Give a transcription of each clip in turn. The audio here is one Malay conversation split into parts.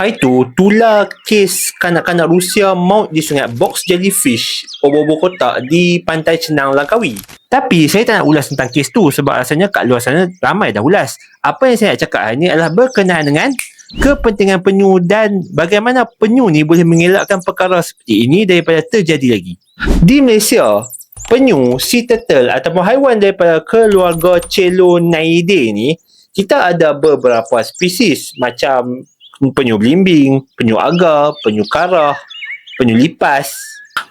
Hari tu, tular kes kanak-kanak Rusia maut di sungai box jellyfish obo-obo kotak di pantai Cenang, Langkawi. Tapi saya tak nak ulas tentang kes tu sebab rasanya kat luar sana ramai dah ulas. Apa yang saya nak cakap hari ni adalah berkenaan dengan kepentingan penyu dan bagaimana penyu ni boleh mengelakkan perkara seperti ini daripada terjadi lagi. Di Malaysia, penyu, sea turtle ataupun haiwan daripada keluarga Chelonaidae ni, kita ada beberapa spesies macam penyu belimbing, penyu agar, penyu karah, penyu lipas.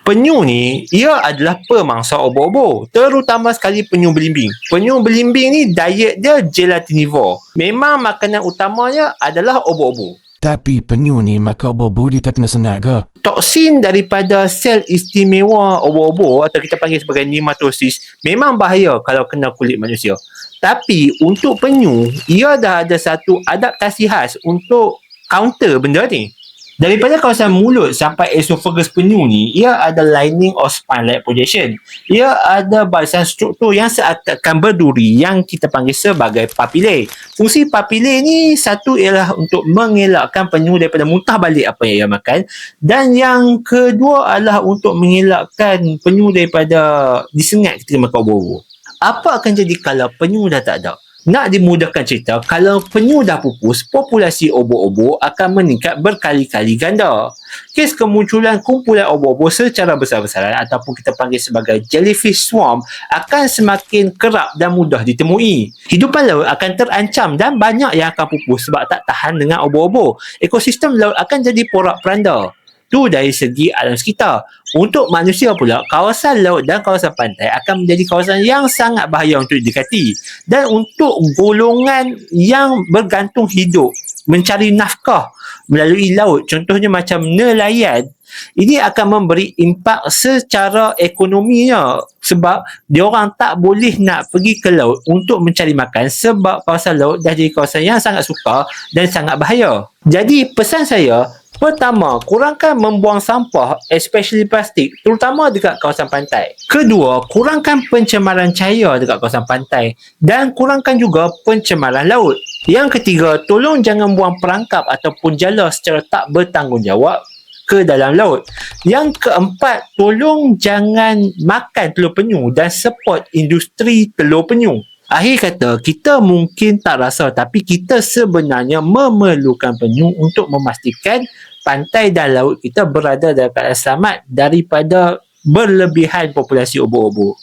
Penyu ni, ia adalah pemangsa obo-obo, terutama sekali penyu belimbing. Penyu belimbing ni diet dia gelatinivore. Memang makanan utamanya adalah obo-obo. Tapi penyu ni makan obo-obo dia tak kena senang ke? Toksin daripada sel istimewa obo-obo atau kita panggil sebagai nematosis memang bahaya kalau kena kulit manusia. Tapi untuk penyu, ia dah ada satu adaptasi khas untuk counter benda ni. Daripada kawasan mulut sampai esophagus penyu ni, ia ada lining or spine-like projection. Ia ada barisan struktur yang seakan berduri yang kita panggil sebagai papillae. Fungsi papillae ni satu ialah untuk mengelakkan penyu daripada muntah balik apa yang ia makan, dan yang kedua adalah untuk mengelakkan penyu daripada disengat ketika makan obo-obo. Apa akan jadi kalau penyu dah tak ada? Nak dimudahkan cerita, kalau penyu dah pupus, populasi obo-obo akan meningkat berkali-kali ganda. Kes kemunculan kumpulan obo-obo secara besar-besaran ataupun kita panggil sebagai jellyfish swarm akan semakin kerap dan mudah ditemui. Hidupan laut akan terancam dan banyak yang akan pupus sebab tak tahan dengan obo-obo. Ekosistem laut akan jadi porak-peranda. Tu dari segi alam sekitar. Untuk manusia pula, kawasan laut dan kawasan pantai akan menjadi kawasan yang sangat bahaya untuk didekati. Dan untuk golongan yang bergantung hidup, mencari nafkah melalui laut, contohnya macam nelayan, ini akan memberi impak secara ekonominya sebab diorang tak boleh nak pergi ke laut untuk mencari makan sebab kawasan laut dah jadi kawasan yang sangat sukar dan sangat bahaya. Jadi pesan saya, pertama, kurangkan membuang sampah, especially plastik, terutama dekat kawasan pantai. Kedua, kurangkan pencemaran cahaya dekat kawasan pantai dan kurangkan juga pencemaran laut. Yang ketiga, tolong jangan buang perangkap ataupun jala secara tak bertanggungjawab ke dalam laut. Yang keempat, tolong jangan makan telur penyu dan support industri telur penyu. Akhir kata, kita mungkin tak rasa tapi kita sebenarnya memerlukan penyu untuk memastikan pantai dan laut kita berada dalam keadaan selamat daripada berlebihan populasi obo-obo.